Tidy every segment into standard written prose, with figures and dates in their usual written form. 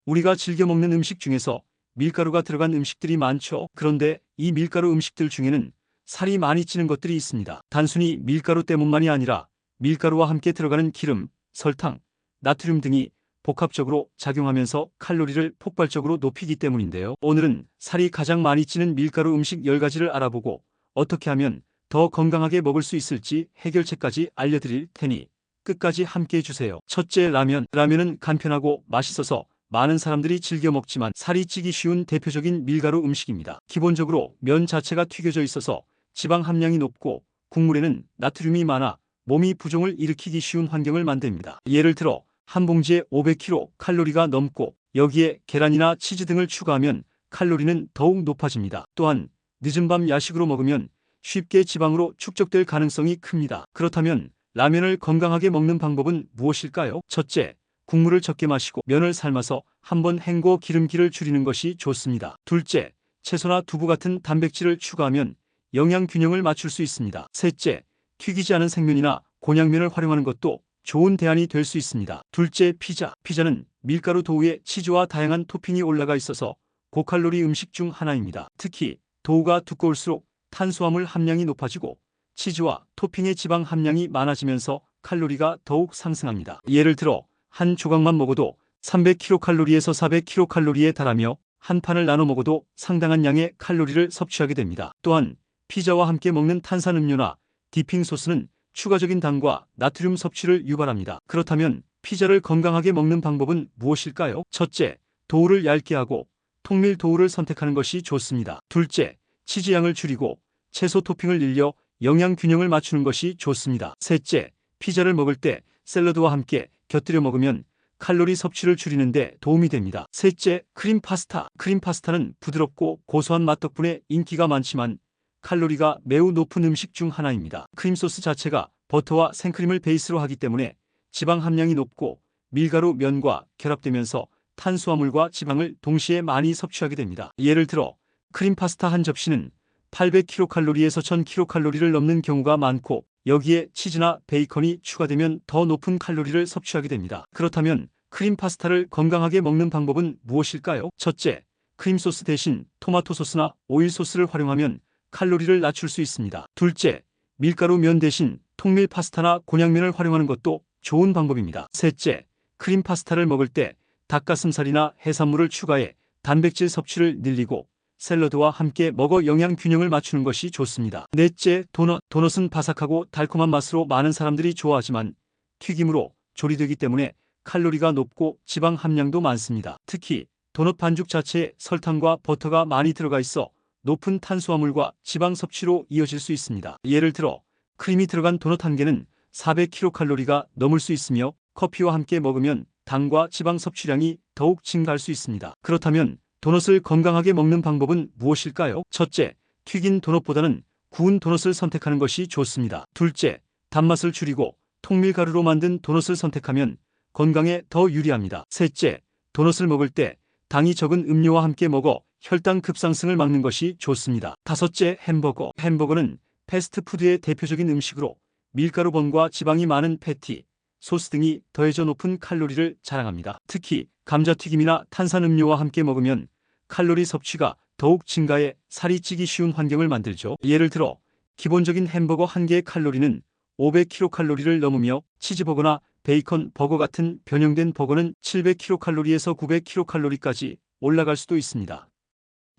우리가 즐겨 먹는 음식 중에서 밀가루가 들어간 음식들이 많죠. 그런데 이 밀가루 음식들 중에는 살이 많이 찌는 것들이 있습니다. 단순히 밀가루 때문만이 아니라 밀가루와 함께 들어가는 기름, 설탕, 나트륨 등이 복합적으로 작용하면서 칼로리를 폭발적으로 높이기 때문인데요. 오늘은 살이 가장 많이 찌는 밀가루 음식 10가지를 알아보고 어떻게 하면 더 건강하게 먹을 수 있을지 해결책까지 알려드릴 테니 끝까지 함께 해주세요. 첫째, 라면. 라면은 간편하고 맛있어서 많은 사람들이 즐겨 먹지만 살이 찌기 쉬운 대표적인 밀가루 음식입니다. 기본적으로 면 자체가 튀겨져 있어서 지방 함량이 높고 국물에는 나트륨이 많아 몸이 부종을 일으키기 쉬운 환경을 만듭니다. 예를 들어 한 봉지에 500kcal 넘고 여기에 계란이나 치즈 등을 추가하면 칼로리는 더욱 높아집니다. 또한 늦은 밤 야식으로 먹으면 쉽게 지방으로 축적될 가능성이 큽니다. 그렇다면 라면을 건강하게 먹는 방법은 무엇일까요? 첫째, 국물을 적게 마시고 면을 삶아서 한번 헹궈 기름기를 줄이는 것이 좋습니다. 둘째, 채소나 두부 같은 단백질을 추가하면 영양 균형을 맞출 수 있습니다. 셋째, 튀기지 않은 생면이나 곤약면을 활용하는 것도 좋은 대안이 될 수 있습니다. 둘째, 피자. 피자는 밀가루 도우에 치즈와 다양한 토핑이 올라가 있어서 고칼로리 음식 중 하나입니다. 특히 도우가 두꺼울수록 탄수화물 함량이 높아지고 치즈와 토핑의 지방 함량이 많아지면서 칼로리가 더욱 상승합니다. 예를 들어 한 조각만 먹어도 300kcal에서 400kcal에 달하며 한 판을 나눠 먹어도 상당한 양의 칼로리를 섭취하게 됩니다. 또한 피자와 함께 먹는 탄산음료나 디핑 소스는 추가적인 당과 나트륨 섭취를 유발합니다. 그렇다면 피자를 건강하게 먹는 방법은 무엇일까요? 첫째, 도우를 얇게 하고 통밀 도우를 선택하는 것이 좋습니다. 둘째, 치즈 양을 줄이고 채소 토핑을 늘려 영양 균형을 맞추는 것이 좋습니다. 셋째, 피자를 먹을 때 샐러드와 함께 곁들여 먹으면 칼로리 섭취를 줄이는 데 도움이 됩니다. 셋째, 크림 파스타. 크림 파스타는 부드럽고 고소한 맛 덕분에 인기가 많지만 칼로리가 매우 높은 음식 중 하나입니다. 크림 소스 자체가 버터와 생크림을 베이스로 하기 때문에 지방 함량이 높고 밀가루 면과 결합되면서 탄수화물과 지방을 동시에 많이 섭취하게 됩니다. 예를 들어 크림 파스타 한 접시는 800kcal에서 1000kcal를 넘는 경우가 많고 여기에 치즈나 베이컨이 추가되면 더 높은 칼로리를 섭취하게 됩니다. 그렇다면 크림 파스타를 건강하게 먹는 방법은 무엇일까요? 첫째, 크림 소스 대신 토마토 소스나 오일 소스를 활용하면 칼로리를 낮출 수 있습니다. 둘째, 밀가루 면 대신 통밀 파스타나 곤약면을 활용하는 것도 좋은 방법입니다. 셋째, 크림 파스타를 먹을 때 닭가슴살이나 해산물을 추가해 단백질 섭취를 늘리고 샐러드와 함께 먹어 영양 균형을 맞추는 것이 좋습니다. 넷째, 도넛. 도넛은 바삭하고 달콤한 맛으로 많은 사람들이 좋아하지만 튀김으로 조리되기 때문에 칼로리가 높고 지방 함량도 많습니다. 특히 도넛 반죽 자체에 설탕과 버터가 많이 들어가 있어 높은 탄수화물과 지방 섭취로 이어질 수 있습니다. 예를 들어 크림이 들어간 도넛 한 개는 400kcal가 넘을 수 있으며 커피와 함께 먹으면 당과 지방 섭취량이 더욱 증가할 수 있습니다. 그렇다면 도넛을 건강하게 먹는 방법은 무엇일까요? 첫째, 튀긴 도넛보다는 구운 도넛을 선택하는 것이 좋습니다. 둘째, 단맛을 줄이고 통밀가루로 만든 도넛을 선택하면 건강에 더 유리합니다. 셋째, 도넛을 먹을 때 당이 적은 음료와 함께 먹어 혈당 급상승을 막는 것이 좋습니다. 다섯째, 햄버거. 햄버거는 패스트푸드의 대표적인 음식으로 밀가루번과 지방이 많은 패티, 소스 등이 더해져 높은 칼로리를 자랑합니다. 특히 감자튀김이나 탄산음료와 함께 먹으면 칼로리 섭취가 더욱 증가해 살이 찌기 쉬운 환경을 만들죠. 예를 들어 기본적인 햄버거 한 개의 칼로리는 500kcal를 넘으며 치즈버거나 베이컨 버거 같은 변형된 버거는 700kcal에서 900kcal까지 올라갈 수도 있습니다.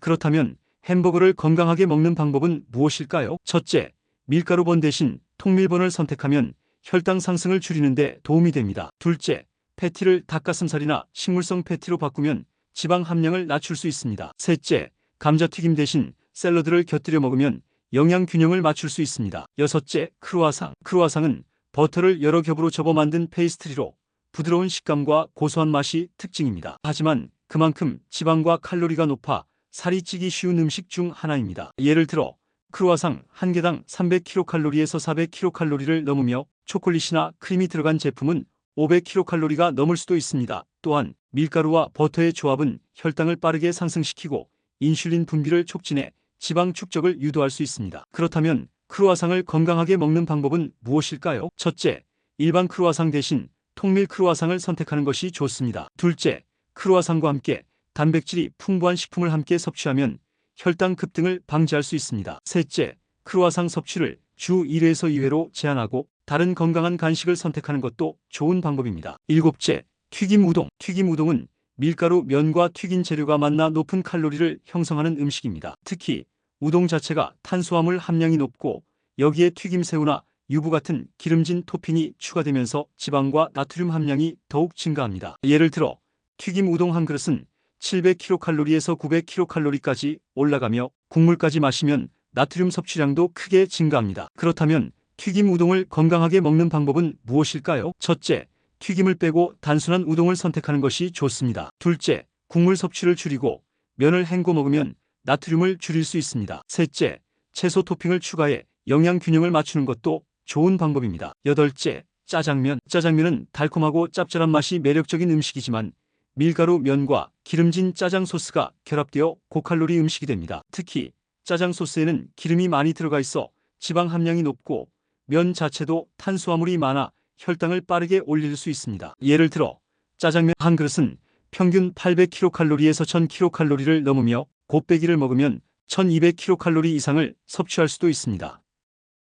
그렇다면 햄버거를 건강하게 먹는 방법은 무엇일까요? 첫째, 밀가루번 대신 통밀번을 선택하면 혈당 상승을 줄이는 데 도움이 됩니다. 둘째, 패티를 닭가슴살이나 식물성 패티로 바꾸면 지방 함량을 낮출 수 있습니다. 셋째, 감자튀김 대신 샐러드를 곁들여 먹으면 영양 균형을 맞출 수 있습니다. 여섯째, 크루아상. 크루아상은 버터를 여러 겹으로 접어 만든 페이스트리로 부드러운 식감과 고소한 맛이 특징입니다. 하지만 그만큼 지방과 칼로리가 높아 살이 찌기 쉬운 음식 중 하나입니다. 예를 들어 크루아상 한 개당 300kcal에서 400kcal를 넘으며 초콜릿이나 크림이 들어간 제품은 500kcal가 넘을 수도 있습니다. 또한 밀가루와 버터의 조합은 혈당을 빠르게 상승시키고 인슐린 분비를 촉진해 지방 축적을 유도할 수 있습니다. 그렇다면 크루아상을 건강하게 먹는 방법은 무엇일까요? 첫째, 일반 크루아상 대신 통밀 크루아상을 선택하는 것이 좋습니다. 둘째, 크루아상과 함께 단백질이 풍부한 식품을 함께 섭취하면 혈당 급등을 방지할 수 있습니다. 셋째, 크루아상 섭취를 주 1회에서 2회로 제한하고 다른 건강한 간식을 선택하는 것도 좋은 방법입니다. 일곱째, 튀김 우동. 튀김 우동은 밀가루, 면과 튀긴 재료가 만나 높은 칼로리를 형성하는 음식입니다. 특히 우동 자체가 탄수화물 함량이 높고 여기에 튀김새우나 유부 같은 기름진 토핑이 추가되면서 지방과 나트륨 함량이 더욱 증가합니다. 예를 들어 튀김 우동 한 그릇은 700kcal에서 900kcal까지 올라가며 국물까지 마시면 나트륨 섭취량도 크게 증가합니다. 그렇다면 튀김 우동을 건강하게 먹는 방법은 무엇일까요? 첫째, 튀김을 빼고 단순한 우동을 선택하는 것이 좋습니다. 둘째, 국물 섭취를 줄이고 면을 헹궈 먹으면 나트륨을 줄일 수 있습니다. 셋째, 채소 토핑을 추가해 영양 균형을 맞추는 것도 좋은 방법입니다. 여덟째, 짜장면. 짜장면은 달콤하고 짭짤한 맛이 매력적인 음식이지만 밀가루 면과 기름진 짜장 소스가 결합되어 고칼로리 음식이 됩니다. 특히 짜장 소스에는 기름이 많이 들어가 있어 지방 함량이 높고 면 자체도 탄수화물이 많아 혈당을 빠르게 올릴 수 있습니다. 예를 들어 짜장면 한 그릇은 평균 800kcal에서 1000kcal를 넘으며 곱빼기를 먹으면 1200kcal 이상을 섭취할 수도 있습니다.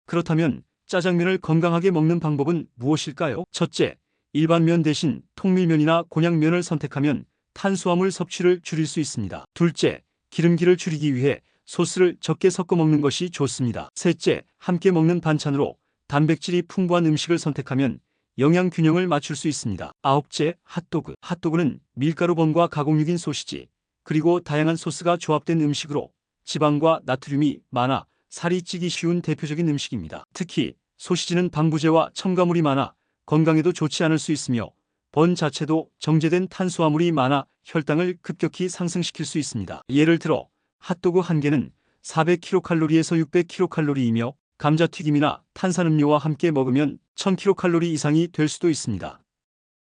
그렇다면 짜장면을 건강하게 먹는 방법은 무엇일까요? 첫째, 일반 면 대신 통밀면이나 곤약면을 선택하면 탄수화물 섭취를 줄일 수 있습니다. 둘째, 기름기를 줄이기 위해 소스를 적게 섞어 먹는 것이 좋습니다. 셋째, 함께 먹는 반찬으로 단백질이 풍부한 음식을 선택하면 영양 균형을 맞출 수 있습니다. 아홉째, 핫도그. 핫도그는 밀가루범과 가공육인 소시지, 그리고 다양한 소스가 조합된 음식으로 지방과 나트륨이 많아 살이 찌기 쉬운 대표적인 음식입니다. 특히 소시지는 방부제와 첨가물이 많아 건강에도 좋지 않을 수 있으며 번 자체도 정제된 탄수화물이 많아 혈당을 급격히 상승시킬 수 있습니다. 예를 들어 핫도그 한 개는 400kcal에서 600kcal이며 감자튀김이나 탄산음료와 함께 먹으면 1000kcal 이상이 될 수도 있습니다.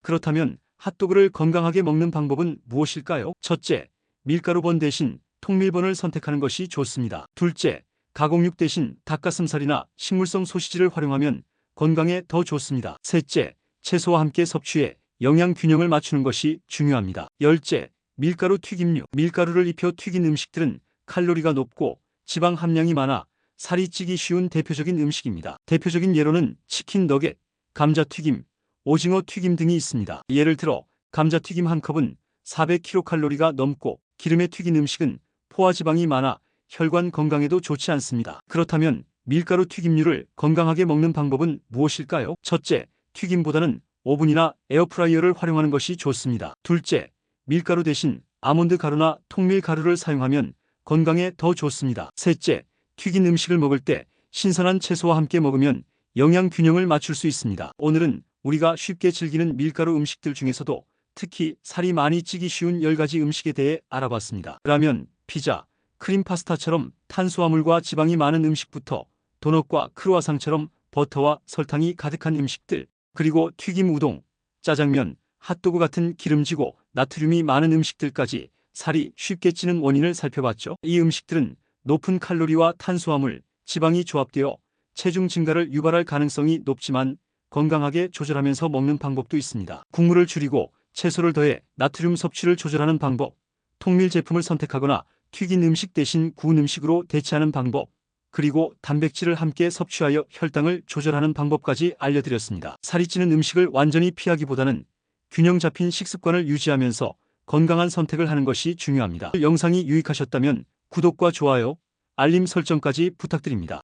그렇다면 핫도그를 건강하게 먹는 방법은 무엇일까요? 첫째, 밀가루번 대신 통밀번을 선택하는 것이 좋습니다. 둘째, 가공육 대신 닭가슴살이나 식물성 소시지를 활용하면 건강에 더 좋습니다. 셋째, 채소와 함께 섭취해 영양 균형을 맞추는 것이 중요합니다. 열째, 밀가루 튀김류. 밀가루를 입혀 튀긴 음식들은 칼로리가 높고 지방 함량이 많아 살이 찌기 쉬운 대표적인 음식입니다. 대표적인 예로는 치킨 너겟, 감자튀김, 오징어 튀김 등이 있습니다. 예를 들어 감자튀김 한 컵은 400kcal가 넘고 기름에 튀긴 음식은 포화지방이 많아 혈관 건강에도 좋지 않습니다. 그렇다면 밀가루 튀김류를 건강하게 먹는 방법은 무엇일까요? 첫째, 튀김보다는 오븐이나 에어프라이어를 활용하는 것이 좋습니다. 둘째, 밀가루 대신 아몬드 가루나 통밀 가루를 사용하면 건강에 더 좋습니다. 셋째, 튀긴 음식을 먹을 때 신선한 채소와 함께 먹으면 영양 균형을 맞출 수 있습니다. 오늘은 우리가 쉽게 즐기는 밀가루 음식들 중에서도 특히 살이 많이 찌기 쉬운 10가지 음식에 대해 알아봤습니다. 라면, 피자, 크림 파스타처럼 탄수화물과 지방이 많은 음식부터 도넛과 크루아상처럼 버터와 설탕이 가득한 음식들, 그리고 튀김 우동, 짜장면, 핫도그 같은 기름지고 나트륨이 많은 음식들까지 살이 쉽게 찌는 원인을 살펴봤죠. 이 음식들은 높은 칼로리와 탄수화물, 지방이 조합되어 체중 증가를 유발할 가능성이 높지만 건강하게 조절하면서 먹는 방법도 있습니다. 국물을 줄이고 채소를 더해 나트륨 섭취를 조절하는 방법, 통밀 제품을 선택하거나 튀긴 음식 대신 구운 음식으로 대체하는 방법, 그리고 단백질을 함께 섭취하여 혈당을 조절하는 방법까지 알려드렸습니다. 살이 찌는 음식을 완전히 피하기보다는 균형 잡힌 식습관을 유지하면서 건강한 선택을 하는 것이 중요합니다. 영상이 유익하셨다면 구독과 좋아요, 알림 설정까지 부탁드립니다.